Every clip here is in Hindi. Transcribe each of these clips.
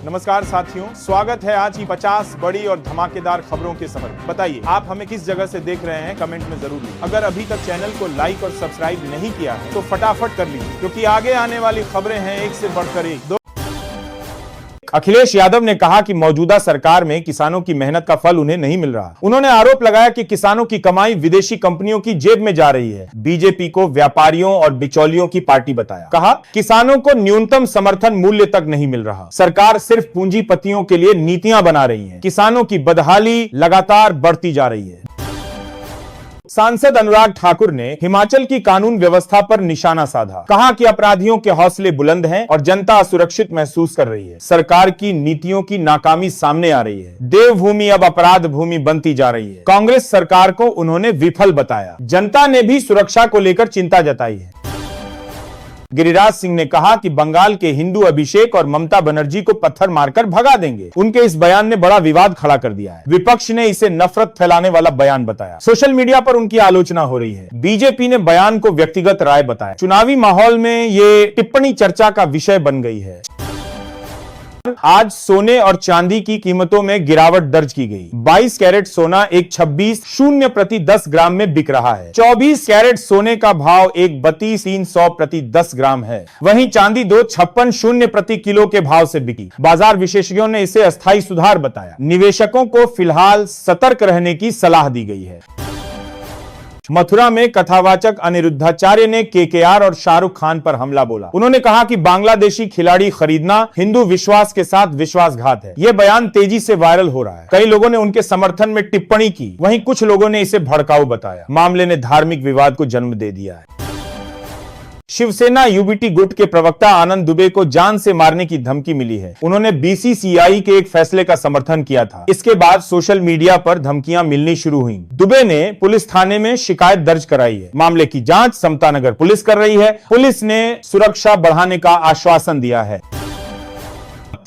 नमस्कार साथियों, स्वागत है आज की 50 बड़ी और धमाकेदार खबरों के सफर में। बताइए आप हमें किस जगह से देख रहे हैं, कमेंट में जरूर लिखिए। अगर अभी तक चैनल को लाइक और सब्सक्राइब नहीं किया है तो फटाफट कर लीजिए, क्योंकि आगे आने वाली खबरें हैं एक से बढ़कर एक। अखिलेश यादव ने कहा कि मौजूदा सरकार में किसानों की मेहनत का फल उन्हें नहीं मिल रहा। उन्होंने आरोप लगाया कि किसानों की कमाई विदेशी कंपनियों की जेब में जा रही है। बीजेपी को व्यापारियों और बिचौलियों की पार्टी बताया। कहा किसानों को न्यूनतम समर्थन मूल्य तक नहीं मिल रहा। सरकार सिर्फ पूंजीपतियों के लिए नीतियां बना रही है। किसानों की बदहाली लगातार बढ़ती जा रही है। सांसद अनुराग ठाकुर ने हिमाचल की कानून व्यवस्था पर निशाना साधा। कहा कि अपराधियों के हौसले बुलंद हैं और जनता असुरक्षित महसूस कर रही है। सरकार की नीतियों की नाकामी सामने आ रही है। देवभूमि अब अपराध भूमि बनती जा रही है। कांग्रेस सरकार को उन्होंने विफल बताया। जनता ने भी सुरक्षा को लेकर चिंता जताई है। गिरिराज सिंह ने कहा कि बंगाल के हिंदू अभिषेक और ममता बनर्जी को पत्थर मारकर भगा देंगे। उनके इस बयान ने बड़ा विवाद खड़ा कर दिया है। विपक्ष ने इसे नफरत फैलाने वाला बयान बताया। सोशल मीडिया पर उनकी आलोचना हो रही है। बीजेपी ने बयान को व्यक्तिगत राय बताया। चुनावी माहौल में ये टिप्पणी चर्चा का विषय बन गई है। आज सोने और चांदी की कीमतों में गिरावट दर्ज की गई। 22 कैरेट सोना एक 26 प्रति 10 ग्राम में बिक रहा है। 24 कैरेट सोने का भाव एक 32,300 प्रति 10 ग्राम है। वहीं चांदी 2,56 प्रति किलो के भाव से बिकी। बाजार विशेषज्ञों ने इसे अस्थायी सुधार बताया। निवेशकों को फिलहाल सतर्क रहने की सलाह दी गई है। मथुरा में कथावाचक अनिरुद्धाचार्य ने केकेआर और शाहरुख खान पर हमला बोला। उन्होंने कहा कि बांग्लादेशी खिलाड़ी खरीदना हिंदू विश्वास के साथ विश्वासघात है। यह बयान तेजी से वायरल हो रहा है। कई लोगों ने उनके समर्थन में टिप्पणी की, वहीं कुछ लोगों ने इसे भड़काऊ बताया। मामले ने धार्मिक विवाद को जन्म दे दिया है। शिवसेना यूबीटी गुट के प्रवक्ता आनंद दुबे को जान से मारने की धमकी मिली है। उन्होंने बीसीसीआई के एक फैसले का समर्थन किया था। इसके बाद सोशल मीडिया पर धमकियां मिलनी शुरू हुई। दुबे ने पुलिस थाने में शिकायत दर्ज कराई है। मामले की जांच समता नगर पुलिस कर रही है। पुलिस ने सुरक्षा बढ़ाने का आश्वासन दिया है।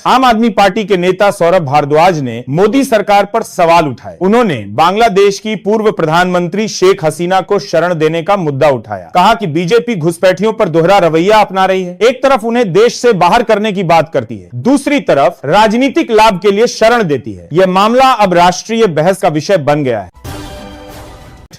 आम आदमी पार्टी के नेता सौरभ भारद्वाज ने मोदी सरकार पर सवाल उठाए। उन्होंने बांग्लादेश की पूर्व प्रधानमंत्री शेख हसीना को शरण देने का मुद्दा उठाया। कहा कि बीजेपी घुसपैठियों पर दोहरा रवैया अपना रही है। एक तरफ उन्हें देश से बाहर करने की बात करती है, दूसरी तरफ राजनीतिक लाभ के लिए शरण देती है। यह मामला अब राष्ट्रीय बहस का विषय बन गया है।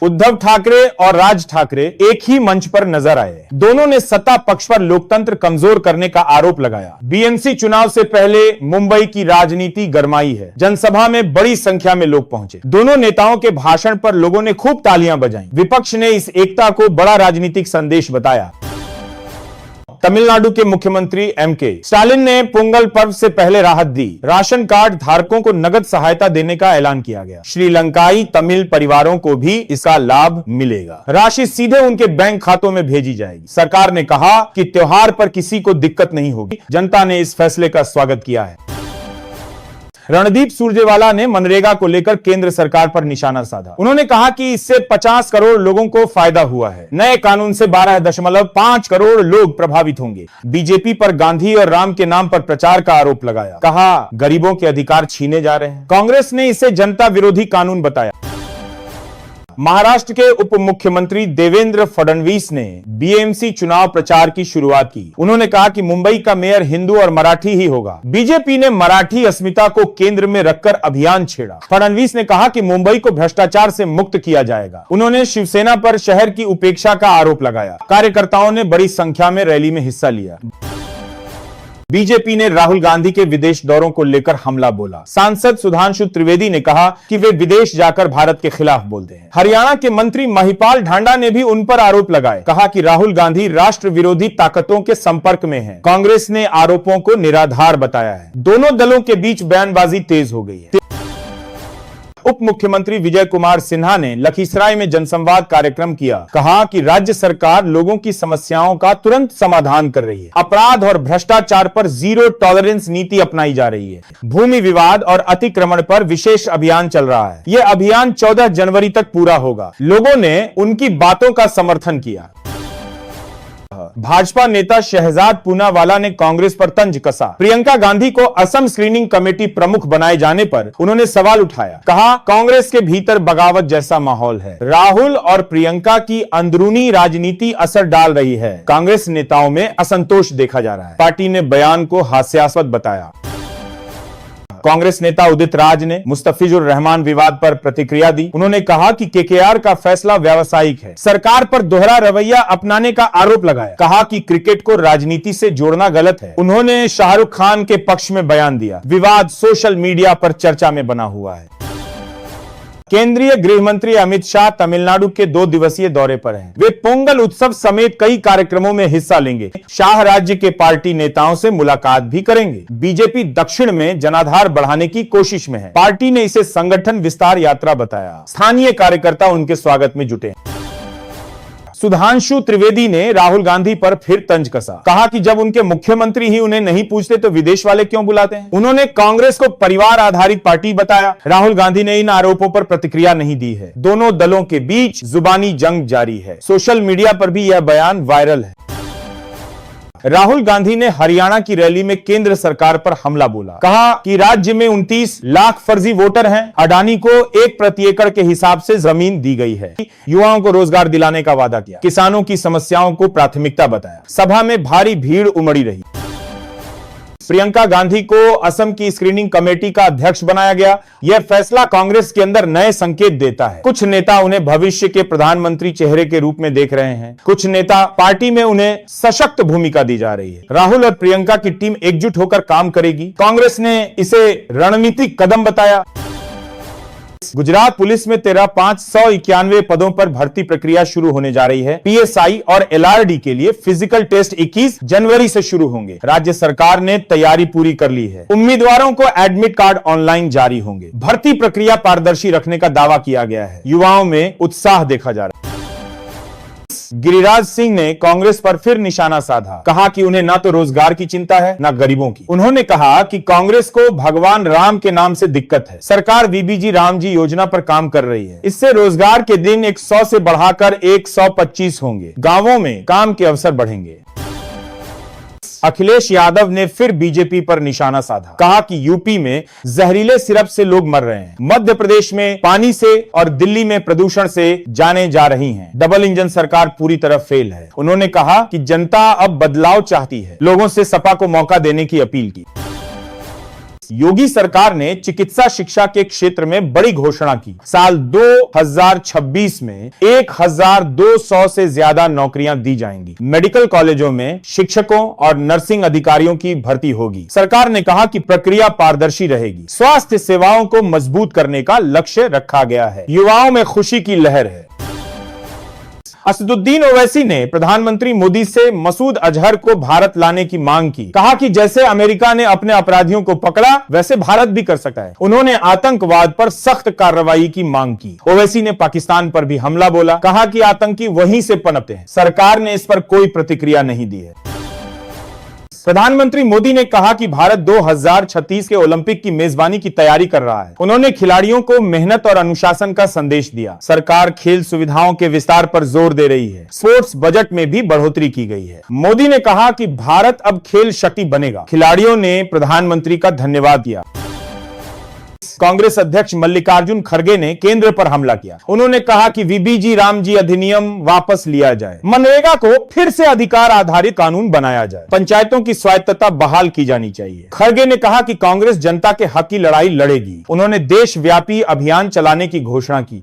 उद्धव ठाकरे और राज ठाकरे एक ही मंच पर नजर आए। दोनों ने सत्ता पक्ष पर लोकतंत्र कमजोर करने का आरोप लगाया। बीएमसी चुनाव से पहले मुंबई की राजनीति गरमाई है। जनसभा में बड़ी संख्या में लोग पहुंचे। दोनों नेताओं के भाषण पर लोगों ने खूब तालियां बजाई। विपक्ष ने इस एकता को बड़ा राजनीतिक संदेश बताया। तमिलनाडु के मुख्यमंत्री एमके स्टालिन ने पोंगल पर्व से पहले राहत दी। राशन कार्ड धारकों को नगद सहायता देने का ऐलान किया गया। श्रीलंकाई तमिल परिवारों को भी इसका लाभ मिलेगा। राशि सीधे उनके बैंक खातों में भेजी जाएगी। सरकार ने कहा कि त्योहार पर किसी को दिक्कत नहीं होगी। जनता ने इस फैसले का स्वागत किया है। रणदीप सुरजेवाला ने मनरेगा को लेकर केंद्र सरकार पर निशाना साधा। उन्होंने कहा कि इससे 50 करोड़ लोगों को फायदा हुआ है। नए कानून से 12.5 करोड़ लोग प्रभावित होंगे। बीजेपी पर गांधी और राम के नाम पर प्रचार का आरोप लगाया। कहा गरीबों के अधिकार छीने जा रहे हैं। कांग्रेस ने इसे जनता विरोधी कानून बताया। महाराष्ट्र के उप मुख्यमंत्री देवेंद्र फडणवीस ने बीएमसी चुनाव प्रचार की शुरुआत की। उन्होंने कहा कि मुंबई का मेयर हिंदू और मराठी ही होगा। बीजेपी ने मराठी अस्मिता को केंद्र में रखकर अभियान छेड़ा। फडणवीस ने कहा कि मुंबई को भ्रष्टाचार से मुक्त किया जाएगा। उन्होंने शिवसेना पर शहर की उपेक्षा का आरोप लगाया। कार्यकर्ताओं ने बड़ी संख्या में रैली में हिस्सा लिया। बीजेपी ने राहुल गांधी के विदेश दौरों को लेकर हमला बोला। सांसद सुधांशु त्रिवेदी ने कहा कि वे विदेश जाकर भारत के खिलाफ बोलते हैं। हरियाणा के मंत्री महिपाल ढांडा ने भी उन पर आरोप लगाए। कहा कि राहुल गांधी राष्ट्र विरोधी ताकतों के संपर्क में हैं। कांग्रेस ने आरोपों को निराधार बताया है। दोनों दलों के बीच बयानबाजी तेज हो गई है। उप मुख्यमंत्री विजय कुमार सिन्हा ने लखीसराय में जनसंवाद कार्यक्रम किया। कहा कि राज्य सरकार लोगों की समस्याओं का तुरंत समाधान कर रही है। अपराध और भ्रष्टाचार पर जीरो टॉलरेंस नीति अपनाई जा रही है। भूमि विवाद और अतिक्रमण पर विशेष अभियान चल रहा है। यह अभियान 14 जनवरी तक पूरा होगा। लोगों ने उनकी बातों का समर्थन किया। भाजपा नेता शहजाद पूनावाला ने कांग्रेस पर तंज कसा। प्रियंका गांधी को असम स्क्रीनिंग कमेटी प्रमुख बनाए जाने पर उन्होंने सवाल उठाया। कहा कांग्रेस के भीतर बगावत जैसा माहौल है। राहुल और प्रियंका की अंदरूनी राजनीति असर डाल रही है। कांग्रेस नेताओं में असंतोष देखा जा रहा है। पार्टी ने बयान को हास्यास्पद बताया। कांग्रेस नेता उदित राज ने मुस्तफिजुर रहमान विवाद पर प्रतिक्रिया दी। उन्होंने कहा कि केकेआर का फैसला व्यावसायिक है, सरकार पर दोहरा रवैया अपनाने का आरोप लगाया। कहा कि क्रिकेट को राजनीति से जोड़ना गलत है। उन्होंने शाहरुख खान के पक्ष में बयान दिया। विवाद सोशल मीडिया पर चर्चा में बना हुआ है। केंद्रीय गृह मंत्री अमित शाह तमिलनाडु के 2 दिवसीय दौरे पर हैं। वे पोंगल उत्सव समेत कई कार्यक्रमों में हिस्सा लेंगे। शाह राज्य के पार्टी नेताओं से मुलाकात भी करेंगे। बीजेपी दक्षिण में जनाधार बढ़ाने की कोशिश में है। पार्टी ने इसे संगठन विस्तार यात्रा बताया। स्थानीय कार्यकर्ता उनके स्वागत में जुटे। सुधांशु त्रिवेदी ने राहुल गांधी पर फिर तंज कसा। कहा कि जब उनके मुख्यमंत्री ही उन्हें नहीं पूछते तो विदेश वाले क्यों बुलाते हैं। उन्होंने कांग्रेस को परिवार आधारित पार्टी बताया। राहुल गांधी ने इन आरोपों पर प्रतिक्रिया नहीं दी है। दोनों दलों के बीच जुबानी जंग जारी है। सोशल मीडिया पर भी यह बयान वायरल है। राहुल गांधी ने हरियाणा की रैली में केंद्र सरकार पर हमला बोला। कहा कि राज्य में 29 लाख फर्जी वोटर हैं। अडानी को 1 प्रति एकड़ के हिसाब से जमीन दी गई है। युवाओं को रोजगार दिलाने का वादा किया। किसानों की समस्याओं को प्राथमिकता बताया। सभा में भारी भीड़ उमड़ी रही। प्रियंका गांधी को असम की स्क्रीनिंग कमेटी का अध्यक्ष बनाया गया। यह फैसला कांग्रेस के अंदर नए संकेत देता है। कुछ नेता उन्हें भविष्य के प्रधानमंत्री चेहरे के रूप में देख रहे हैं। कुछ नेता पार्टी में उन्हें सशक्त भूमिका दी जा रही है। राहुल और प्रियंका की टीम एकजुट होकर काम करेगी। कांग्रेस ने इसे रणनीतिक कदम बताया। गुजरात पुलिस में 591 पदों पर भर्ती प्रक्रिया शुरू होने जा रही है। पीएसआई और एलआरडी के लिए फिजिकल टेस्ट 21 जनवरी से शुरू होंगे। राज्य सरकार ने तैयारी पूरी कर ली है। उम्मीदवारों को एडमिट कार्ड ऑनलाइन जारी होंगे। भर्ती प्रक्रिया पारदर्शी रखने का दावा किया गया है। युवाओं में उत्साह देखा जा रहा है। गिरिराज सिंह ने कांग्रेस पर फिर निशाना साधा। कहा कि उन्हें ना तो रोजगार की चिंता है ना गरीबों की। उन्होंने कहा कि कांग्रेस को भगवान राम के नाम से दिक्कत है। सरकार वीबीजी राम जी योजना पर काम कर रही है। इससे रोजगार के दिन 100 से बढ़ाकर 125 होंगे। गांवों में काम के अवसर बढ़ेंगे। अखिलेश यादव ने फिर बीजेपी पर निशाना साधा। कहा कि यूपी में जहरीले सिरप से लोग मर रहे हैं। मध्य प्रदेश में पानी से और दिल्ली में प्रदूषण से जानें जा रही हैं। डबल इंजन सरकार पूरी तरह फेल है। उन्होंने कहा कि जनता अब बदलाव चाहती है। लोगों से सपा को मौका देने की अपील की। योगी सरकार ने चिकित्सा शिक्षा के क्षेत्र में बड़ी घोषणा की। साल 2026 में 1200 से ज्यादा नौकरियां दी जाएंगी। मेडिकल कॉलेजों में शिक्षकों और नर्सिंग अधिकारियों की भर्ती होगी। सरकार ने कहा कि प्रक्रिया पारदर्शी रहेगी। स्वास्थ्य सेवाओं को मजबूत करने का लक्ष्य रखा गया है। युवाओं में खुशी की लहर है। असदुद्दीन ओवैसी ने प्रधानमंत्री मोदी से मसूद अजहर को भारत लाने की मांग की। कहा कि जैसे अमेरिका ने अपने अपराधियों को पकड़ा वैसे भारत भी कर सकता है। उन्होंने आतंकवाद पर सख्त कार्रवाई की मांग की। ओवैसी ने पाकिस्तान पर भी हमला बोला। कहा कि आतंकी वहीं से पनपते हैं। सरकार ने इस पर कोई प्रतिक्रिया नहीं दी है। प्रधानमंत्री मोदी ने कहा कि भारत 2036 के ओलंपिक की मेजबानी की तैयारी कर रहा है। उन्होंने खिलाड़ियों को मेहनत और अनुशासन का संदेश दिया। सरकार खेल सुविधाओं के विस्तार पर जोर दे रही है। स्पोर्ट्स बजट में भी बढ़ोतरी की गई है। मोदी ने कहा कि भारत अब खेल शक्ति बनेगा। खिलाड़ियों ने प्रधानमंत्री का धन्यवाद किया। कांग्रेस अध्यक्ष मल्लिकार्जुन खड़गे ने केंद्र पर हमला किया। उन्होंने कहा कि वीबीजी रामजी अधिनियम वापस लिया जाए। मनरेगा को फिर से अधिकार आधारित कानून बनाया जाए। पंचायतों की स्वायत्तता बहाल की जानी चाहिए। खड़गे ने कहा कि कांग्रेस जनता के हक की लड़ाई लड़ेगी। उन्होंने देशव्यापी अभियान चलाने की घोषणा की।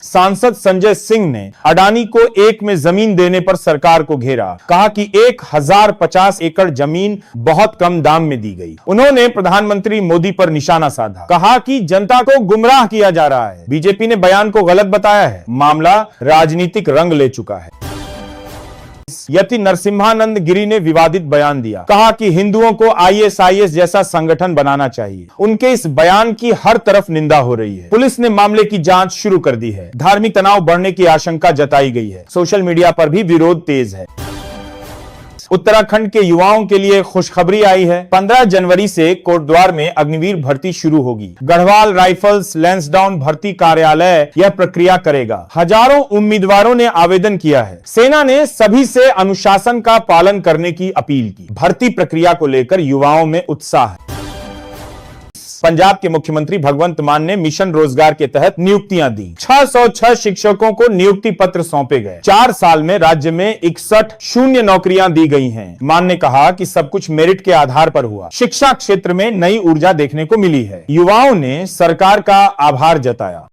सांसद संजय सिंह ने अडानी को 1 में जमीन देने पर सरकार को घेरा। कहा कि 1050 एकड़ जमीन बहुत कम दाम में दी गई। उन्होंने प्रधानमंत्री मोदी पर निशाना साधा। कहा कि जनता को गुमराह किया जा रहा है। बीजेपी ने बयान को गलत बताया है। मामला राजनीतिक रंग ले चुका है। यति नरसिम्हानंद गिरी ने विवादित बयान दिया। कहा कि हिंदुओं को आईएसआईएस जैसा संगठन बनाना चाहिए। उनके इस बयान की हर तरफ निंदा हो रही है। पुलिस ने मामले की जांच शुरू कर दी है। धार्मिक तनाव बढ़ने की आशंका जताई गई है। सोशल मीडिया पर भी विरोध तेज है। उत्तराखंड के युवाओं के लिए खुशखबरी आई है। 15 जनवरी से कोटद्वार में अग्निवीर भर्ती शुरू होगी। गढ़वाल राइफल्स लैंसडाउन भर्ती कार्यालय यह प्रक्रिया करेगा। हजारों उम्मीदवारों ने आवेदन किया है। सेना ने सभी से अनुशासन का पालन करने की अपील की। भर्ती प्रक्रिया को लेकर युवाओं में उत्साह है। पंजाब के मुख्यमंत्री भगवंत मान ने मिशन रोजगार के तहत नियुक्तियां दी। 606 शिक्षकों को नियुक्ति पत्र सौंपे गए। 4 साल में राज्य में 61 शून्य नौकरियां दी गई हैं। मान ने कहा कि सब कुछ मेरिट के आधार पर हुआ। शिक्षा क्षेत्र में नई ऊर्जा देखने को मिली है। युवाओं ने सरकार का आभार जताया।